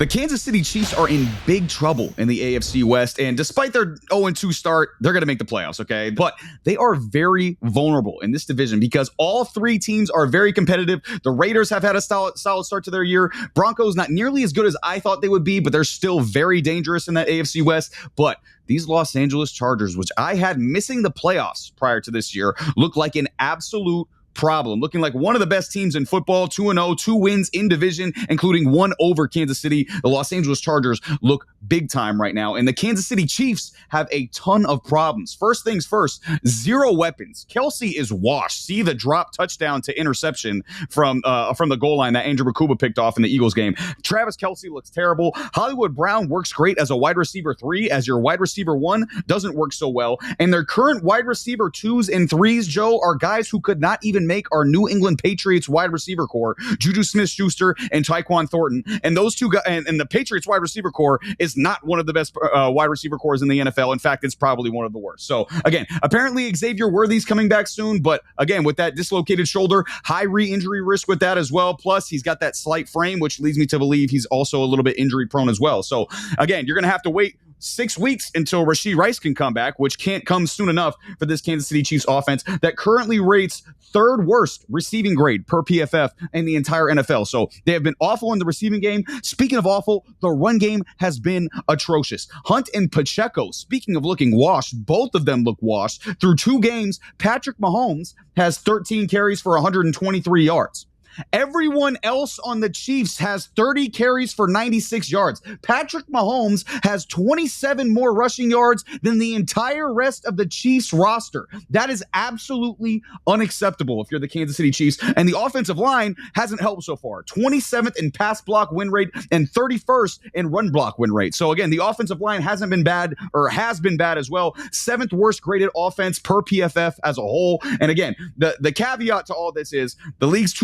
The Kansas City Chiefs are in big trouble in the AFC West, and despite their 0-2 start, they're going to make the playoffs, okay? But they are very vulnerable in this division because all three teams are very competitive. The Raiders have had a solid start to their year. Broncos, not nearly as good as I thought they would be, but they're still very dangerous in that AFC West. But these Los Angeles Chargers, which I had missing the playoffs prior to this year, look like an absolute problem, looking like one of the best teams in football, 2-0, 2 wins in division, including one over Kansas City. The Los Angeles Chargers look big time right now, and the Kansas City Chiefs have a ton of problems. First things first, 0 weapons. Kelce is washed. See the drop touchdown to interception from the goal line that Andrew Bakuba picked off in the Eagles game. Travis Kelce looks terrible. Hollywood Brown works great as a wide receiver 3, as your wide receiver 1 doesn't work so well. And their current wide receiver 2s and 3s, Joe, are guys who could not even make our New England Patriots wide receiver core, Juju Smith-Schuster and Tyquan Thornton. And those two guys, and the Patriots wide receiver core is not one of the best wide receiver cores in the NFL. In fact, it's probably one of the worst. So again, apparently Xavier Worthy's coming back soon, but again, with that dislocated shoulder, high re-injury risk with that as well. Plus, he's got that slight frame, which leads me to believe he's also a little bit injury prone as well. So again, you're going to have to wait 6 weeks until Rashee Rice can come back, which can't come soon enough for this Kansas City Chiefs offense that currently rates 3rd worst receiving grade per PFF in the entire NFL. So they have been awful in the receiving game. Speaking of awful, the run game has been atrocious. Hunt and Pacheco, speaking of looking washed, both of them look washed. Through 2 games, Patrick Mahomes has 13 carries for 123 yards. Everyone else on the Chiefs has 30 carries for 96 yards. Patrick Mahomes has 27 more rushing yards than the entire rest of the Chiefs roster. That is absolutely unacceptable if you're the Kansas City Chiefs. And the offensive line hasn't helped so far. 27th in pass block win rate and 31st in run block win rate. So again, the offensive line hasn't been bad, or has been bad as well. 7th worst graded offense per PFF as a whole. And again, the caveat to all this is the league's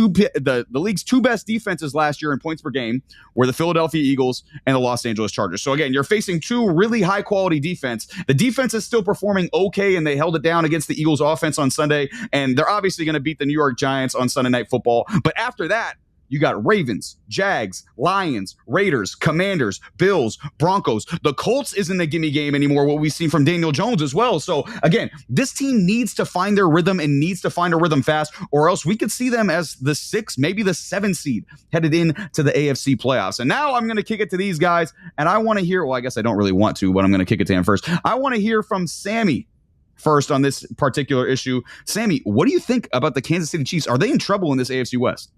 two best defenses last year in points per game were the Philadelphia Eagles and the Los Angeles Chargers. So again, you're facing 2 really high quality defense. The defense is still performing okay, and they held it down against the Eagles offense on Sunday, and they're obviously going to beat the New York Giants on Sunday Night Football. But after that, you got Ravens, Jags, Lions, Raiders, Commanders, Bills, Broncos. The Colts isn't a gimme game anymore, what we've seen from Daniel Jones as well. So again, this team needs to find their rhythm and needs to find a rhythm fast, or else we could see them as the 6, maybe the 7 seed headed into the AFC playoffs. And now I'm going to kick it to these guys, and I want to hear, well, I guess I don't really want to, but I'm going to kick it to him first. I want to hear from Sammy first on this particular issue. Sammy, what do you think about the Kansas City Chiefs? Are they in trouble in this AFC West?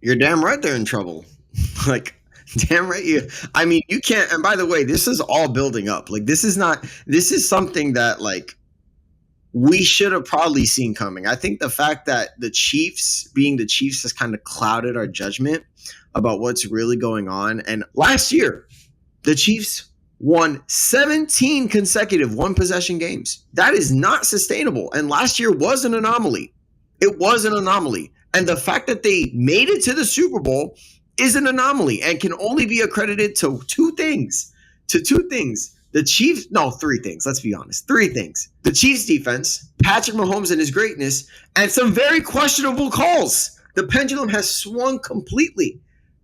You're damn right they're in trouble. Damn right. You can't. And by the way, this is all building up. This is something that we should have probably seen coming. I think the fact that the Chiefs being the Chiefs has kind of clouded our judgment about what's really going on. And last year, the Chiefs won 17 consecutive 1-possession games. That is not sustainable. And last year was an anomaly. It was an anomaly. And the fact that they made it to the Super Bowl is an anomaly and can only be accredited to 2 things. The Chiefs, no, 3 things. Let's be honest. 3 things. The Chiefs defense, Patrick Mahomes and his greatness, and some very questionable calls. The pendulum has swung completely.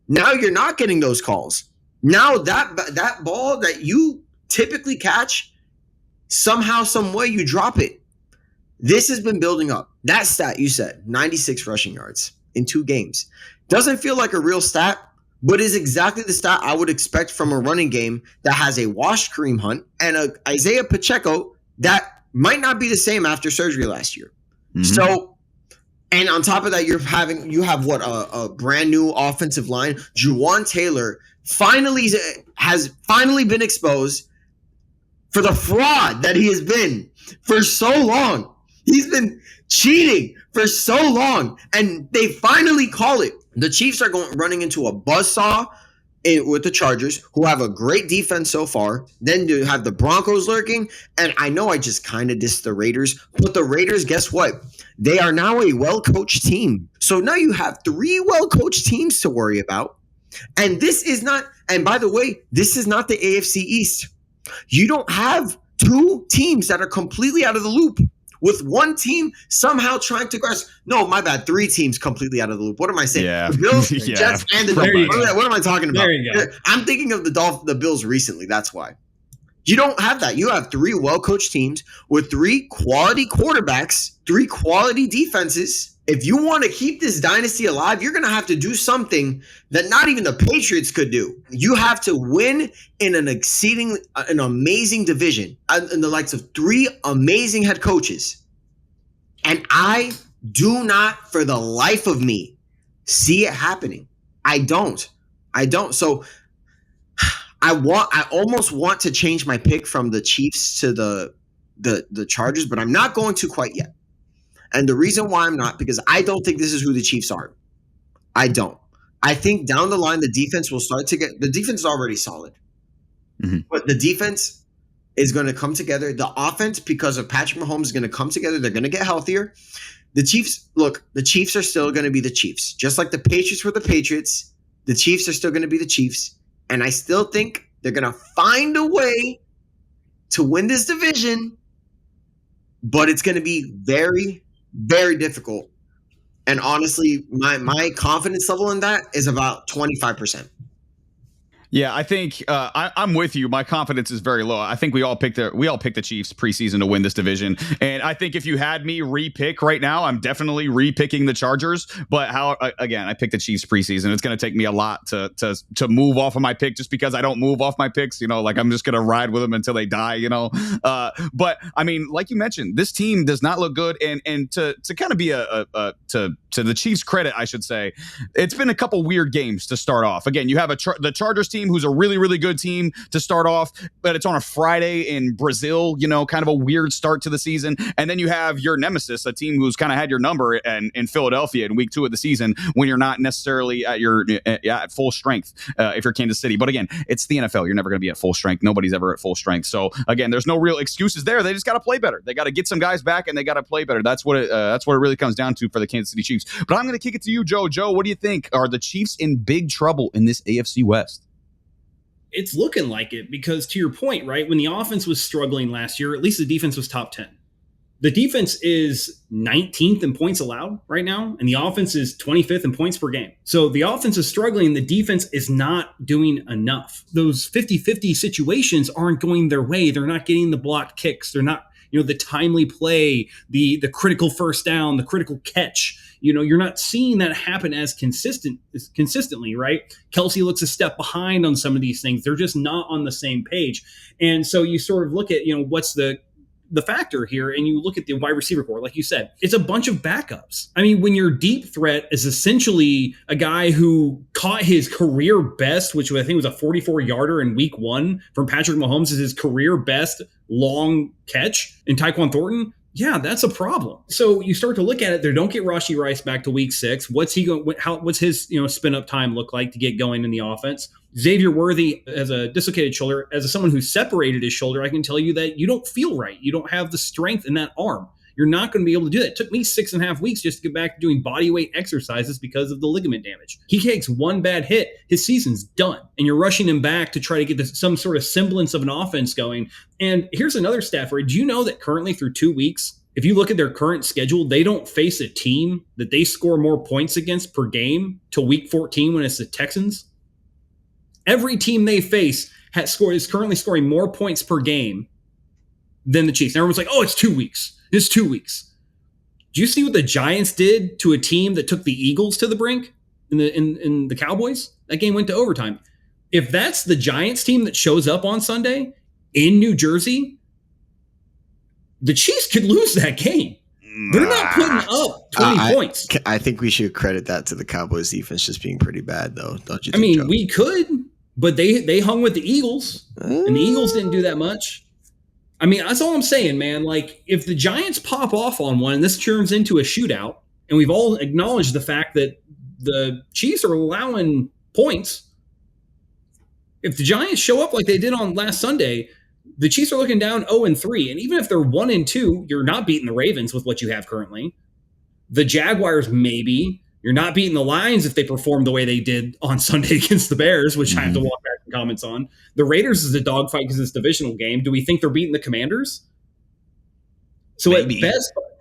Now you're not getting those calls. Now that ball that you typically catch, somehow, some way you drop it. This has been building up. That stat you said, 96 rushing yards in 2 games. Doesn't feel like a real stat, but is exactly the stat I would expect from a running game that has a washed Kareem Hunt and a Isaiah Pacheco that might not be the same after surgery last year. Mm-hmm. So, and on top of that, you have a brand new offensive line. Juwan Taylor has finally been exposed for the fraud that he has been for so long. He's been cheating for so long, and they finally call it. The Chiefs are running into a buzzsaw with the Chargers, who have a great defense so far. Then you have the Broncos lurking, and I know I just kind of dissed the Raiders, but the Raiders, guess what? They are now a well-coached team. So now you have 3 well-coached teams to worry about, and this is not. And by the way, this is not the AFC East. You don't have 2 teams that are completely out of the loop. with one team somehow trying to grasp. No, my bad. 3 teams completely out of the loop. What am I saying? Yeah. The Bills, Yeah. Jets, and the There you Dolphins. go. What am I talking about? There you go. I'm thinking of the Bills recently. That's why. You don't have that. You have 3 well-coached teams with 3 quality quarterbacks, 3 quality defenses. If you want to keep this dynasty alive, you're going to have to do something that not even the Patriots could do. You have to win in an amazing division, in the likes of 3 amazing head coaches. And I do not, for the life of me, see it happening. I don't. So I almost want to change my pick from the Chiefs to the Chargers, but I'm not going to quite yet. And the reason why I'm not, because I don't think this is who the Chiefs are. I don't. I think down the line, the defense will start to get – the defense is already solid. Mm-hmm. But the defense is going to come together. The offense, because of Patrick Mahomes, is going to come together. They're going to get healthier. The Chiefs are still going to be the Chiefs. Just like the Patriots were the Patriots, the Chiefs are still going to be the Chiefs. And I still think they're going to find a way to win this division, but it's going to be very, very difficult. And honestly, my confidence level in that is about 25%. Yeah, I think I'm with you. My confidence is very low. I think we all picked the Chiefs preseason to win this division, and I think if you had me re-pick right now, I'm definitely re-picking the Chargers. But I picked the Chiefs preseason. It's going to take me a lot to move off of my pick, just because I don't move off my picks. You know, like I'm just going to ride with them until they die. You know, but I mean, like you mentioned, this team does not look good, and to kind of be to the Chiefs' credit, I should say, it's been a couple weird games to start off. Again, you have the Chargers team, who's a really, really good team to start off, but it's on a Friday in Brazil, you know, kind of a weird start to the season. And then you have your nemesis, a team who's kind of had your number in Philadelphia in week 2 of the season, when you're not necessarily at full strength if you're Kansas City. But again, it's the NFL. You're never going to be at full strength. Nobody's ever at full strength. So again, there's no real excuses there. They just got to play better. They got to get some guys back, and they got to play better. That's what it really comes down to for the Kansas City Chiefs. But I'm going to kick it to you, Joe. Joe, what do you think? Are the Chiefs in big trouble in this AFC West? It's looking like it, because to your point, right, when the offense was struggling last year, at least the defense was top 10. The defense is 19th in points allowed right now, and the offense is 25th in points per game. So the offense is struggling. The defense is not doing enough. Those 50-50 situations aren't going their way. They're not getting the blocked kicks. They're not, the timely play, the critical first down, the critical catch. You're not seeing that happen as consistently, right? Kelsey looks a step behind on some of these things. They're just not on the same page. And so you sort of look at, what's the factor here, and you look at the wide receiver core, like you said, it's a bunch of backups. I mean, when your deep threat is essentially a guy who caught his career best, which I think was a 44-yarder in week 1 from Patrick Mahomes, is his career best long catch in Tyquan Thornton. Yeah, that's a problem. So you start to look at it. They don't get Rashee Rice back to week 6. What's he going? What's his spin up time look like to get going in the offense? Xavier Worthy has a dislocated shoulder. As someone who separated his shoulder, I can tell you that you don't feel right. You don't have the strength in that arm. You're not going to be able to do that. It took me 6.5 weeks just to get back to doing body weight exercises because of the ligament damage. He takes one bad hit, his season's done. And you're rushing him back to try to get some sort of semblance of an offense going. And here's another stat for you. Do you know that currently through 2 weeks, if you look at their current schedule, they don't face a team that they score more points against per game till week 14 when it's the Texans? Every team they face is currently scoring more points per game than the Chiefs. And everyone's like, oh, it's 2 weeks. It's 2 weeks. Do you see what the Giants did to a team that took the Eagles to the brink in the Cowboys? That game went to overtime. If that's the Giants team that shows up on Sunday in New Jersey, the Chiefs could lose that game. They're not putting up 20 points. I think we should credit that to the Cowboys defense just being pretty bad, though. Don't you think, I mean, Joe? we could, but they hung with the Eagles, and the Eagles didn't do that much. I mean, that's all I'm saying, man. Like, if the Giants pop off on one and this turns into a shootout, and we've all acknowledged the fact that the Chiefs are allowing points, if the Giants show up like they did on last Sunday, the Chiefs are looking down 0-3. And even if they're 1-2, you're not beating the Ravens with what you have currently. The Jaguars, maybe. You're not beating the Lions if they perform the way they did on Sunday against the Bears, which I have to walk back and comments on. The Raiders is a dogfight because it's a divisional game. Do we think they're beating the Commanders? So Maybe.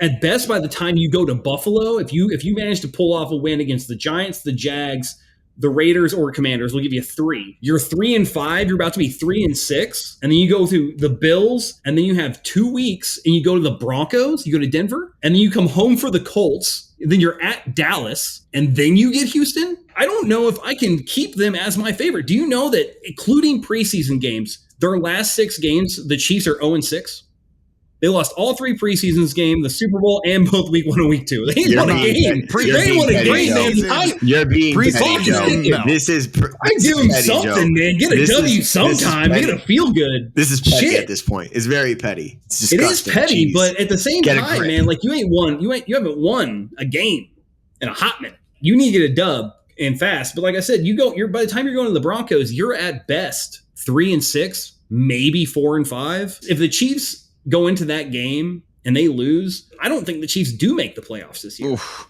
at best, by the time you go to Buffalo, if you manage to pull off a win against the Giants, the Jags, the Raiders, or Commanders, we'll give you 3. You're 3-5. You're about to be 3-6, and then you go through the Bills, and then you have 2 weeks, and you go to the Broncos. You go to Denver, and then you come home for the Colts. Then you're at Dallas, and then you get Houston. I don't know if I can keep them as my favorite. Do you know that, including preseason games, their last 6 games, the Chiefs are 0-6? They lost all 3 preseasons game, the Super Bowl, and both week 1 and week 2. They ain't won a game. They ain't won a game, man. You're being petty, Joe. No. This is I give them something, man. Get a W sometime. Get a feel good. This is petty at this point. It's very petty. It's disgusting. It is petty, Jeez. but at the same time, man, like you haven't won a game in a hot minute. You need to get a dub and fast. But like I said, by the time you're going to the Broncos, you're at best 3-6, maybe 4-5. If the Chiefs go into that game and they lose, I don't think the Chiefs do make the playoffs this year. Oof.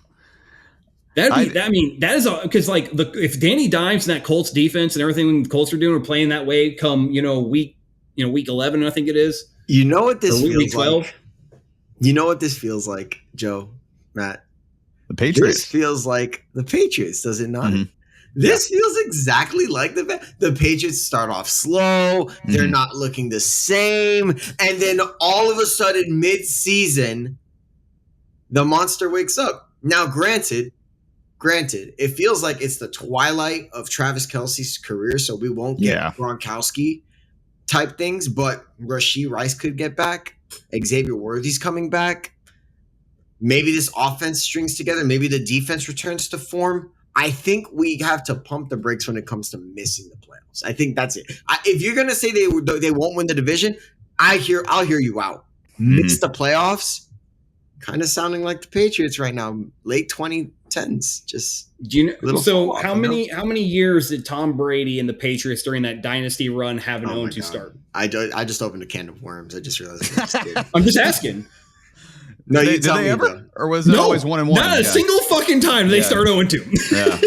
That is because if Danny Dimes and that Colts defense and everything the Colts are doing are playing that way come week 11, I think it is. You know what this feels week 12? like? You know what this feels like, Joe, Matt? The Patriots. This feels like the Patriots, does it not? Mm-hmm. This feels exactly like the Patriots start off slow. Mm-hmm. They're not looking the same. And then all of a sudden, mid-season, the monster wakes up. Now, granted, it feels like it's the twilight of Travis Kelce's career, so we won't get Gronkowski type things, but Rashee Rice could get back. Xavier Worthy's coming back. Maybe this offense strings together. Maybe the defense returns to form. I think we have to pump the brakes when it comes to missing the playoffs. I think that's it. If you're gonna say they won't win the division, I'll hear you out. Miss the playoffs, kind of sounding like the Patriots right now, late 2010s. Just how many years did Tom Brady and the Patriots during that dynasty run have an 0-2 start? I just opened a can of worms. I just realized. I'm just asking. No, did they ever? Or was it always 1-1? Not a single fucking time did they start 0-2. Yeah.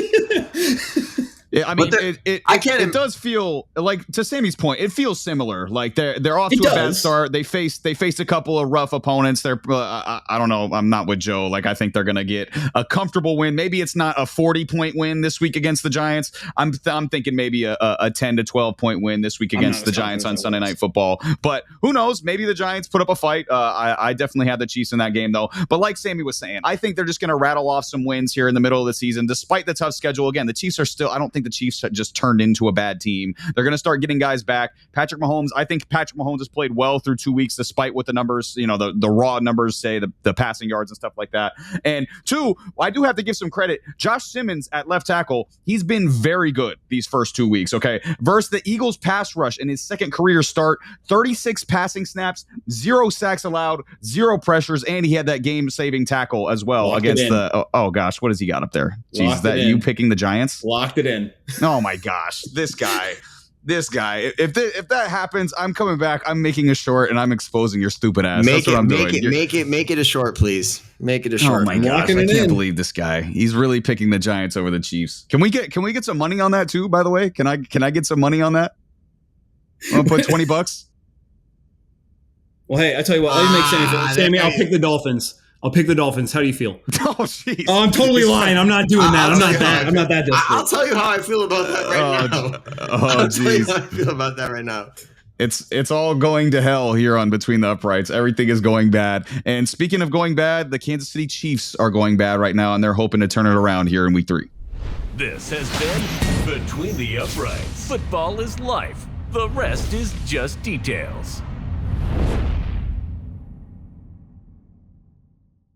Yeah, I mean, it does feel like, to Sammy's point, it feels similar. Like they're off to a bad start. They faced a couple of rough opponents. They're I don't know. I'm not with Joe. Like, I think they're gonna get a comfortable win. Maybe it's not a 40-point win this week against the Giants. I'm thinking maybe a 10 to 12-point win this week against the Giants on Sunday Night Football. But who knows? Maybe the Giants put up a fight. I definitely had the Chiefs in that game though. But like Sammy was saying, I think they're just gonna rattle off some wins here in the middle of the season, despite the tough schedule. Again, the Chiefs are still. I don't think the Chiefs just turned into a bad team. They're going to start getting guys back. Patrick Mahomes, I think Patrick Mahomes has played well through 2 weeks, despite what the numbers, the raw numbers say, the passing yards and stuff like that. And 2, I do have to give some credit. Josh Simmons at left tackle, he's been very good these first 2 weeks, okay? Versus the Eagles pass rush in his second career start, 36 passing snaps, 0 sacks allowed, 0 pressures, and he had that game-saving tackle as well against the, oh gosh, what has he got up there? Jeez, is that you picking the Giants? Locked it in. Oh my gosh, this guy. If that happens, I'm coming back. I'm making a short and I'm exposing your stupid ass. That's what I'm doing. Make it a short, please. Make it a short. Oh my gosh, I can't believe this guy. He's really picking the Giants over the Chiefs. Can we get some money on that too? By the way, can I get some money on that? I'm gonna put $20. Well, hey, I tell you what. Let me make sense. Sammy, I'll pick the Dolphins. How do you feel? Oh, jeez. Oh, I'm totally lying. I'm not doing that. I'm not that desperate. I'll tell you how I feel about that right now. I'll tell you how I feel about that right now. It's all going to hell here on Between the Uprights. Everything is going bad. And speaking of going bad, the Kansas City Chiefs are going bad right now, and they're hoping to turn it around here in week 3. This has been Between the Uprights. Football is life. The rest is just details.